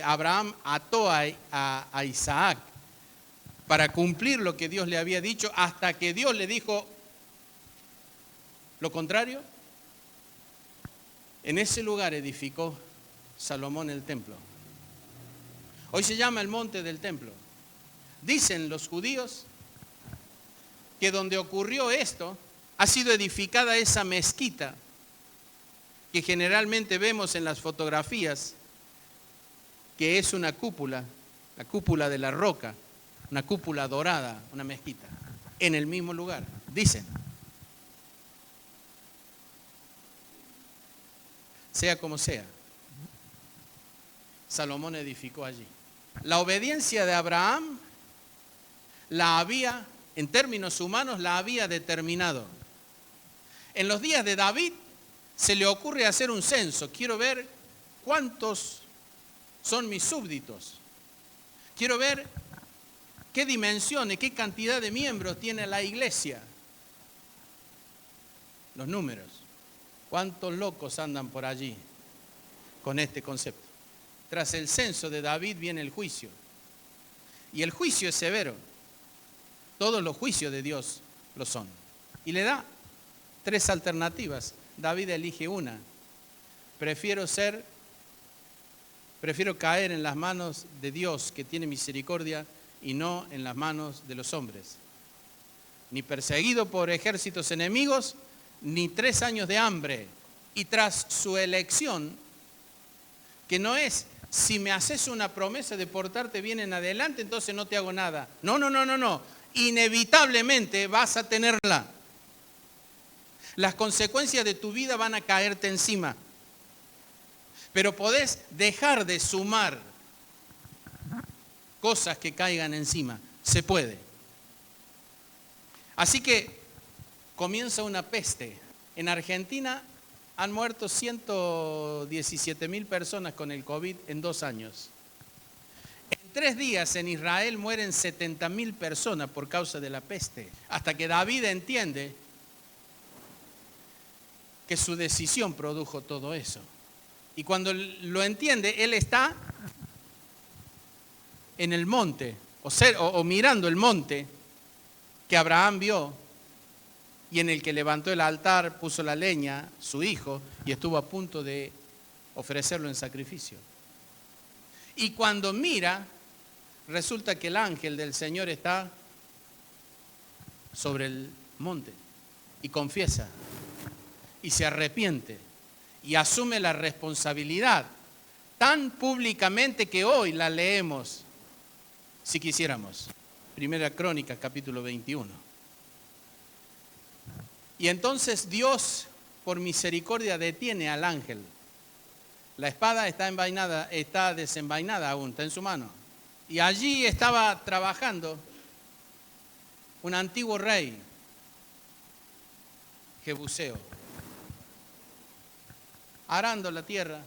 Abraham ató a Isaac para cumplir lo que Dios le había dicho, hasta que Dios le dijo lo contrario. En ese lugar edificó Salomón el templo. Hoy se llama el monte del templo. Dicen los judíos que donde ocurrió esto ha sido edificada esa mezquita que generalmente vemos en las fotografías, que es una cúpula, la cúpula de la roca, una cúpula dorada, una mezquita, en el mismo lugar, dicen. Sea como sea, Salomón edificó allí. La obediencia de Abraham en términos humanos, la había determinado. En los días de David se le ocurre hacer un censo. Quiero ver cuántos son mis súbditos. Quiero ver qué dimensiones, qué cantidad de miembros tiene la iglesia. Los números. ¿Cuántos locos andan por allí con este concepto? Tras el censo de David viene el juicio. Y el juicio es severo. Todos los juicios de Dios lo son. Y le da 3 alternativas. David elige una. Prefiero caer en las manos de Dios, que tiene misericordia, y no en las manos de los hombres. Ni perseguido por ejércitos enemigos, ni 3 años de hambre. Y tras su elección, que no es: si me haces una promesa de portarte bien en adelante, entonces no te hago nada. No. inevitablemente vas a tenerla. Las consecuencias de tu vida van a caerte encima. Pero podés dejar de sumar cosas que caigan encima. Se puede. Así que comienza una peste. En Argentina han muerto 117.000 personas con el COVID en 2 años. En 3 días en Israel mueren 70.000 personas por causa de la peste. Hasta que David entiende que su decisión produjo todo eso. Y cuando lo entiende, él está en el monte, o mirando el monte que Abraham vio y en el que levantó el altar, puso la leña, su hijo, y estuvo a punto de ofrecerlo en sacrificio. Y cuando mira, resulta que el ángel del Señor está sobre el monte y confiesa y se arrepiente y asume la responsabilidad tan públicamente que hoy la leemos, si quisiéramos. Primera Crónicas, capítulo 21. Y entonces Dios, por misericordia, detiene al ángel. La espada está desenvainada aún, está en su mano. Y allí estaba trabajando un antiguo rey, Jebuseo, arando la tierra,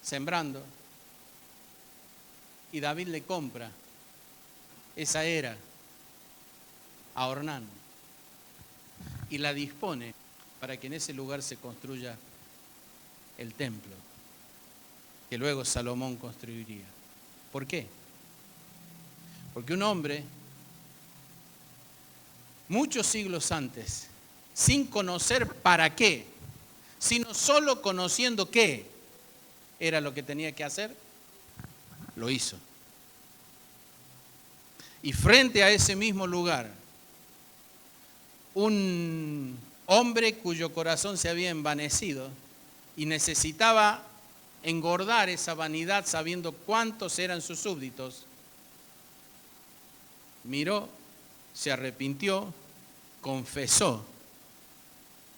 sembrando. Y David le compra esa era a Ornán y la dispone para que en ese lugar se construya el templo que luego Salomón construiría. ¿Por qué? Porque un hombre, muchos siglos antes, sin conocer para qué, sino solo conociendo qué era lo que tenía que hacer, lo hizo. Y frente a ese mismo lugar, un hombre cuyo corazón se había envanecido y necesitaba engordar esa vanidad sabiendo cuántos eran sus súbditos, miró, se arrepintió, confesó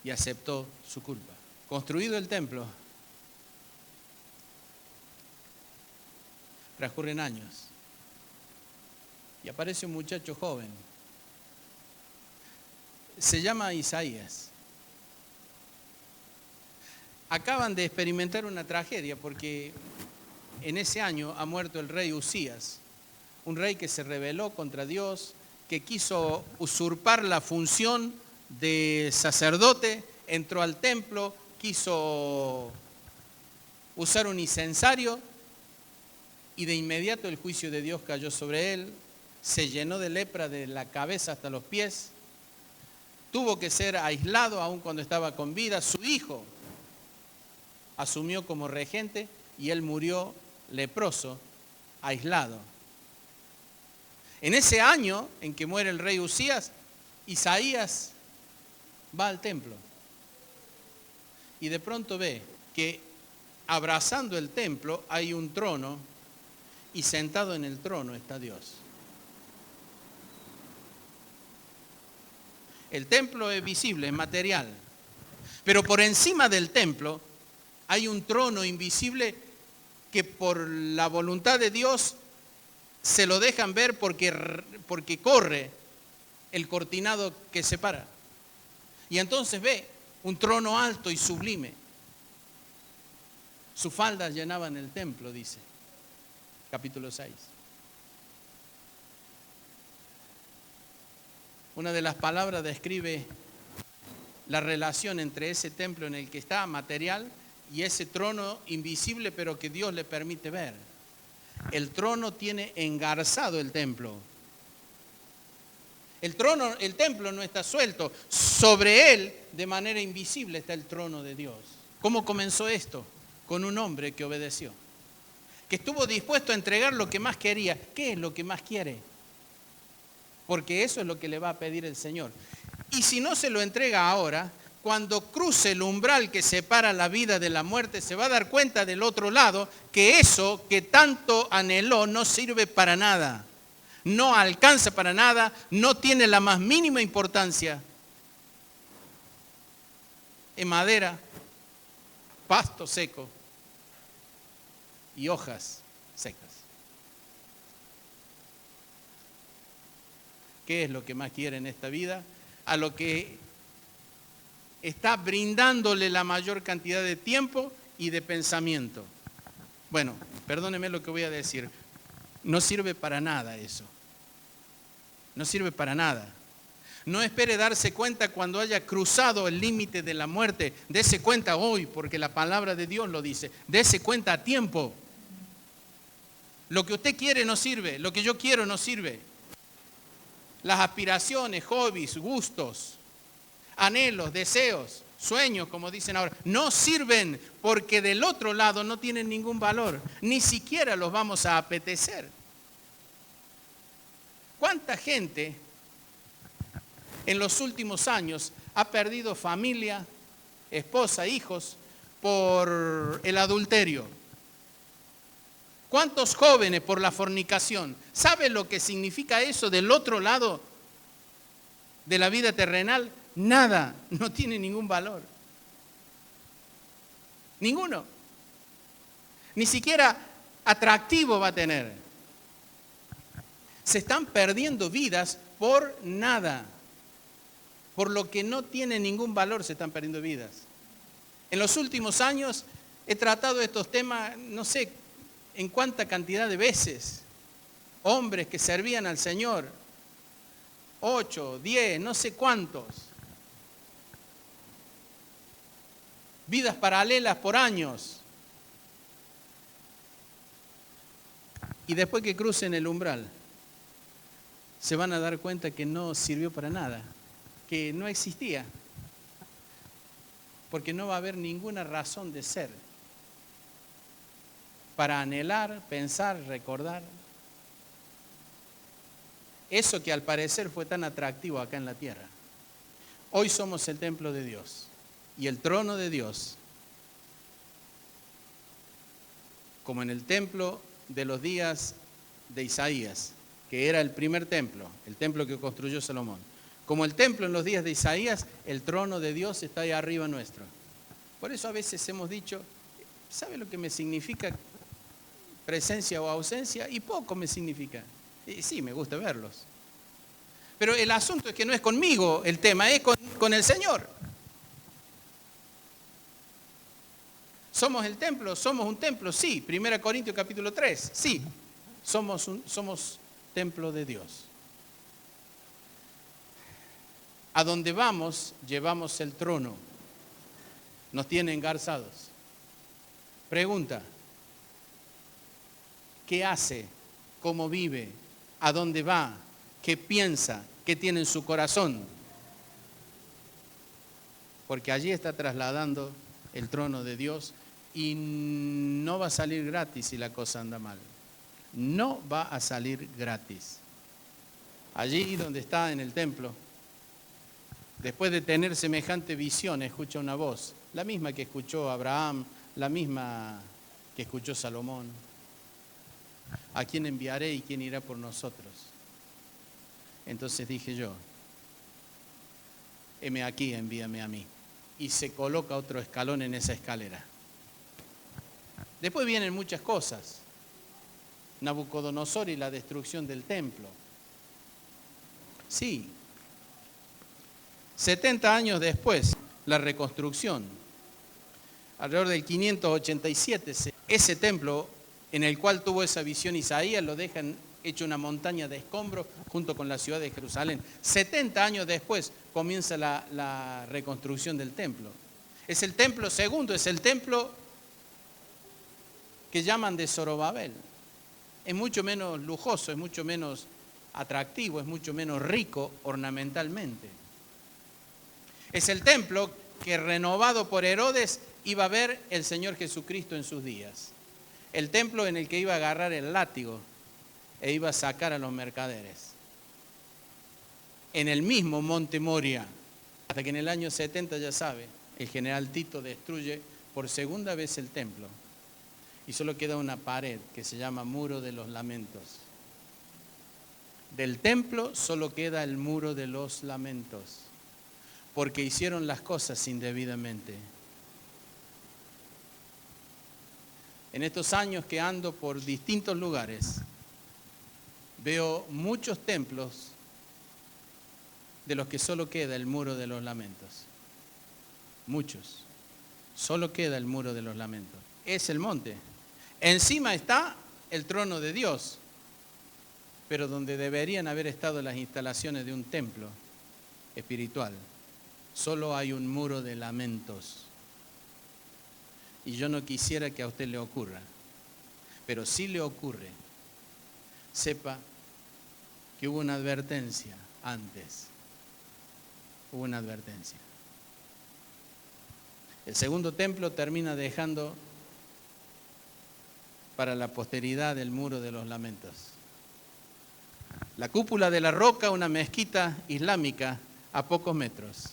y aceptó su culpa. Construido el templo, transcurren años y aparece un muchacho joven. Se llama Isaías. Acaban de experimentar una tragedia porque en ese año ha muerto el rey Usías, un rey que se rebeló contra Dios, que quiso usurpar la función de sacerdote, entró al templo, quiso usar un incensario y de inmediato el juicio de Dios cayó sobre él, se llenó de lepra de la cabeza hasta los pies, tuvo que ser aislado aun cuando estaba con vida. Su hijo asumió como regente y él murió leproso, aislado. En ese año en que muere el rey Usías, Isaías va al templo y de pronto ve que abrazando el templo hay un trono y sentado en el trono está Dios. El templo es visible, es material, pero por encima del templo hay un trono invisible que por la voluntad de Dios se lo dejan ver porque corre el cortinado que separa. Y entonces ve un trono alto y sublime. Sus faldas llenaban el templo, dice, capítulo 6. Una de las palabras describe la relación entre ese templo en el que está, material, y ese trono invisible, pero que Dios le permite ver. El trono tiene engarzado el templo. El templo no está suelto. Sobre él, de manera invisible, está el trono de Dios. ¿Cómo comenzó esto? Con un hombre que obedeció, que estuvo dispuesto a entregar lo que más quería. ¿Qué es lo que más quiere? Porque eso es lo que le va a pedir el Señor. Y si no se lo entrega ahora, cuando cruce el umbral que separa la vida de la muerte, se va a dar cuenta del otro lado que eso que tanto anheló no sirve para nada. no alcanza para nada, no tiene la más mínima importancia. Es madera, pasto seco y hojas secas. ¿Qué es lo que más quiere en esta vida? A lo que está brindándole la mayor cantidad de tiempo y de pensamiento. Bueno, perdóneme lo que voy a decir. No sirve para nada eso. No sirve para nada. No espere darse cuenta cuando haya cruzado el límite de la muerte. Dese cuenta hoy, porque la palabra de Dios lo dice. Dese cuenta a tiempo. Lo que usted quiere no sirve. Lo que yo quiero no sirve. Las aspiraciones, hobbies, gustos, anhelos, deseos, sueños, como dicen ahora, no sirven porque del otro lado no tienen ningún valor. Ni siquiera los vamos a apetecer. ¿Cuánta gente en los últimos años ha perdido familia, esposa, hijos por el adulterio? ¿Cuántos jóvenes por la fornicación? ¿Sabe lo que significa eso del otro lado de la vida terrenal? Nada, no tiene ningún valor. Ninguno. Ni siquiera atractivo va a tener. Se están perdiendo vidas por nada. Por lo que no tiene ningún valor se están perdiendo vidas. En los últimos años he tratado estos temas, no sé en cuánta cantidad de veces. Hombres que servían al Señor, 8, 10, no sé cuántos. Vidas paralelas por años. Y después que crucen el umbral, se van a dar cuenta que no sirvió para nada, que no existía, porque no va a haber ninguna razón de ser para anhelar, pensar, recordar. Eso que al parecer fue tan atractivo acá en la tierra. Hoy somos el templo de Dios y el trono de Dios, como en el templo de los días de Isaías, que era el primer templo, el templo que construyó Salomón. Como el templo en los días de Isaías, el trono de Dios está ahí arriba nuestro. Por eso a veces hemos dicho, ¿sabe lo que me significa presencia o ausencia? Y poco me significa. Y sí, me gusta verlos. Pero el asunto es que no es conmigo el tema, es con el Señor. ¿Somos el templo? ¿Somos un templo? Sí. 1 Corintios capítulo 3. Sí. Somos templo de Dios. A donde vamos, llevamos el trono. Nos tienen engarzados. Pregunta. ¿Qué hace? ¿Cómo vive? ¿A dónde va? ¿Qué piensa? ¿Qué tiene en su corazón? Porque allí está trasladando el trono de Dios y no va a salir gratis si la cosa anda mal. No va a salir gratis. Allí donde está en el templo, después de tener semejante visión, escucha una voz, la misma que escuchó Abraham, la misma que escuchó Salomón. ¿A quién enviaré y quién irá por nosotros? Entonces dije yo, heme aquí, envíame a mí. Y se coloca otro escalón en esa escalera. Después vienen muchas cosas. Nabucodonosor y la destrucción del templo. Sí. 70 años después, la reconstrucción. Alrededor del 587, ese templo en el cual tuvo esa visión Isaías lo dejan hecho una montaña de escombros junto con la ciudad de Jerusalén. 70 años después comienza la reconstrucción del templo. Es el templo segundo, es el templo que llaman de Zorobabel. Es mucho menos lujoso, es mucho menos atractivo, es mucho menos rico ornamentalmente. Es el templo que renovado por Herodes iba a ver el Señor Jesucristo en sus días. El templo en el que iba a agarrar el látigo e iba a sacar a los mercaderes. En el mismo monte Moria, hasta que en el año 70, ya sabe, el general Tito destruye por segunda vez el templo. Y solo queda una pared que se llama Muro de los Lamentos. Del templo solo queda el muro de los lamentos, porque hicieron las cosas indebidamente. En estos años que ando por distintos lugares, veo muchos templos de los que solo queda el muro de los lamentos. Muchos. Solo queda el muro de los lamentos. Es el monte. Encima está el trono de Dios, pero donde deberían haber estado las instalaciones de un templo espiritual, solo hay un muro de lamentos. Y yo no quisiera que a usted le ocurra, pero si le ocurre, sepa que hubo una advertencia antes. Hubo una advertencia. El segundo templo termina dejando para la posteridad el muro de los lamentos. La cúpula de la roca, una mezquita islámica a pocos metros.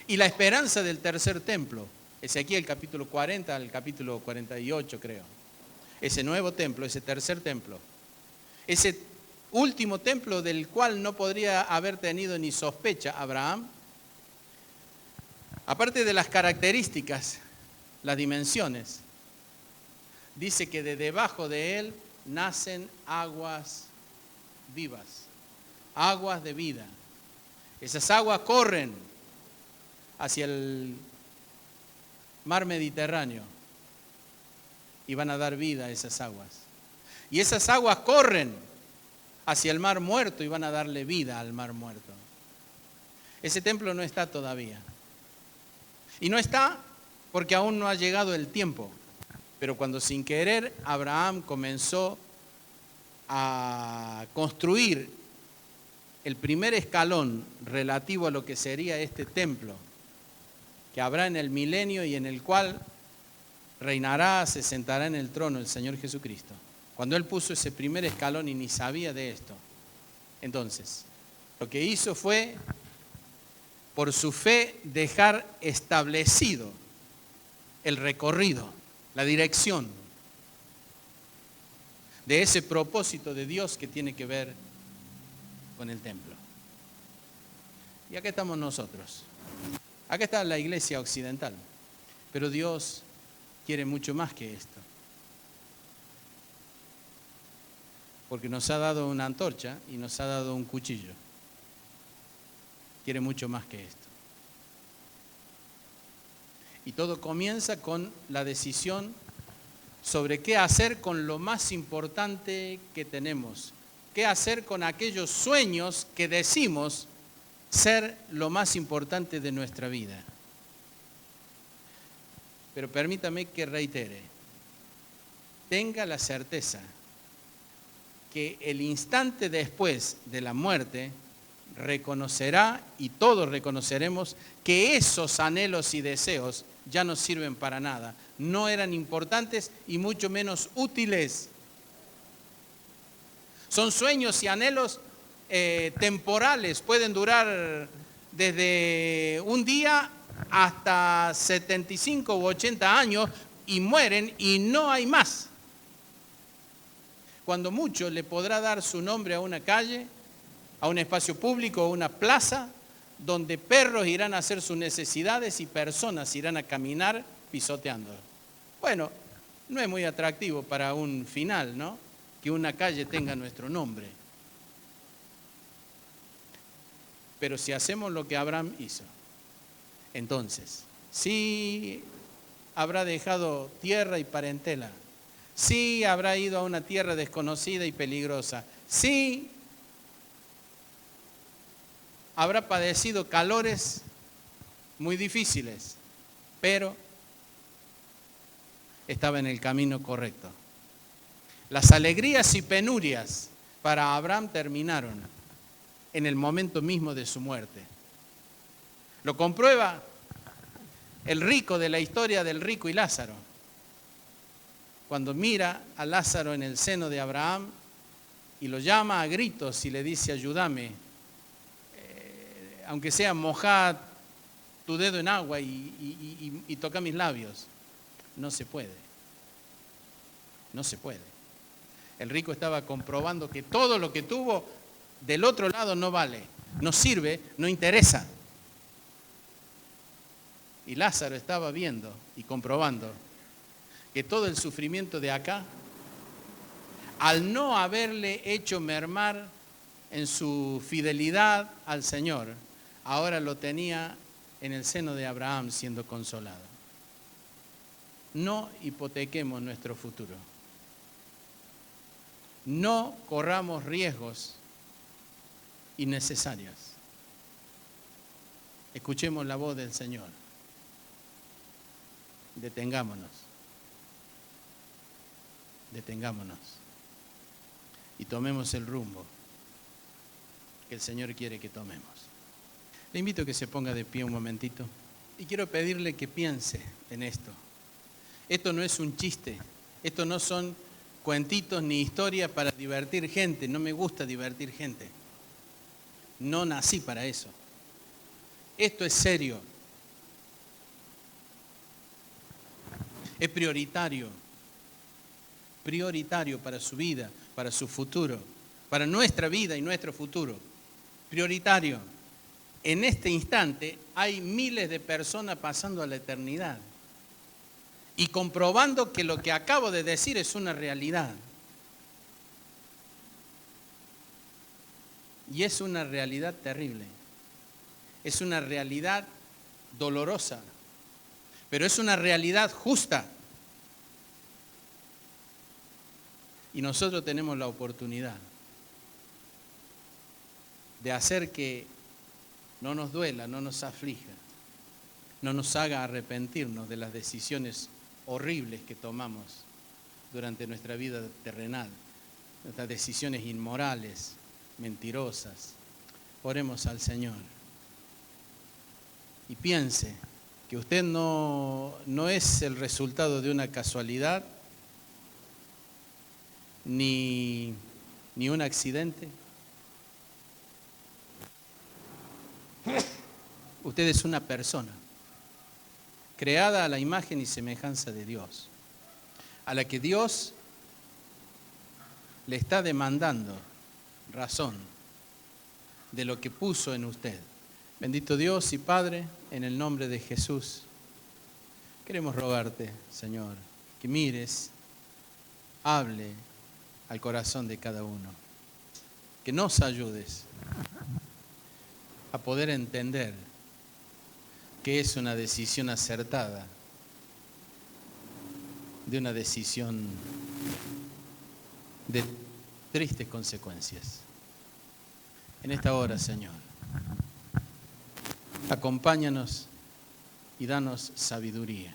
Y la esperanza del tercer templo, Ezequiel capítulo 40 al capítulo 48 creo. Ese nuevo templo, ese tercer templo. Ese último templo del cual no podría haber tenido ni sospecha Abraham. Aparte de las características, las dimensiones, dice que de debajo de él nacen aguas vivas, aguas de vida. Esas aguas corren hacia el mar Mediterráneo y van a dar vida a esas aguas. Y esas aguas corren hacia el mar muerto y van a darle vida al mar muerto. Ese templo no está todavía. Y no está porque aún no ha llegado el tiempo. Pero cuando sin querer Abraham comenzó a construir el primer escalón relativo a lo que sería este templo, que habrá en el milenio y en el cual reinará, se sentará en el trono el Señor Jesucristo. Cuando él puso ese primer escalón y ni sabía de esto, entonces lo que hizo fue, por su fe, dejar establecido el recorrido, la dirección de ese propósito de Dios que tiene que ver con el templo. Y acá estamos nosotros. Acá está la iglesia occidental. Pero Dios quiere mucho más que esto. Porque nos ha dado una antorcha y nos ha dado un cuchillo. Quiere mucho más que esto. Y todo comienza con la decisión sobre qué hacer con lo más importante que tenemos. Qué hacer con aquellos sueños que decimos ser lo más importante de nuestra vida. Pero permítame que reitere. Tenga la certeza que el instante después de la muerte reconocerá, y todos reconoceremos, que esos anhelos y deseos ya no sirven para nada, no eran importantes y mucho menos útiles. Son sueños y anhelos temporales, pueden durar desde un día hasta 75 u 80 años y mueren y no hay más. Cuando mucho le podrá dar su nombre a una calle, a un espacio público o una plaza, donde perros irán a hacer sus necesidades y personas irán a caminar pisoteando. Bueno, no es muy atractivo para un final, ¿no? Que una calle tenga nuestro nombre. Pero si hacemos lo que Abraham hizo, entonces, sí habrá dejado tierra y parentela, sí habrá ido a una tierra desconocida y peligrosa, sí habrá padecido calores muy difíciles, pero estaba en el camino correcto. Las alegrías y penurias para Abraham terminaron en el momento mismo de su muerte. Lo comprueba el rico de la historia del rico y Lázaro. Cuando mira a Lázaro en el seno de Abraham y lo llama a gritos y le dice: ayúdame, aunque sea mojá tu dedo en agua y toca mis labios. No se puede. No se puede. El rico estaba comprobando que todo lo que tuvo del otro lado no vale, no sirve, no interesa. Y Lázaro estaba viendo y comprobando que todo el sufrimiento de acá, al no haberle hecho mermar en su fidelidad al Señor, ahora lo tenía en el seno de Abraham siendo consolado. No hipotequemos nuestro futuro. No corramos riesgos innecesarios. Escuchemos la voz del Señor. Detengámonos. Detengámonos. Y tomemos el rumbo que el Señor quiere que tomemos. Le invito a que se ponga de pie un momentito y quiero pedirle que piense en esto. Esto no es un chiste, esto no son cuentitos ni historias para divertir gente, no me gusta divertir gente. No nací para eso. Esto es serio. Es prioritario. Prioritario para su vida, para su futuro, para nuestra vida y nuestro futuro. Prioritario. En este instante hay miles de personas pasando a la eternidad y comprobando que lo que acabo de decir es una realidad. Y es una realidad terrible. Es una realidad dolorosa, pero es una realidad justa. Y nosotros tenemos la oportunidad de hacer que no nos duela, no nos aflija, no nos haga arrepentirnos de las decisiones horribles que tomamos durante nuestra vida terrenal, nuestras decisiones inmorales, mentirosas. Oremos al Señor y piense que usted no es el resultado de una casualidad ni un accidente. Usted es una persona creada a la imagen y semejanza de Dios, a la que Dios le está demandando razón de lo que puso en usted. Bendito Dios y Padre, en el nombre de Jesús, queremos rogarte, Señor, que mires, hable al corazón de cada uno, que nos ayudes a poder entender que es una decisión acertada de una decisión de tristes consecuencias. En esta hora, Señor, acompáñanos y danos sabiduría.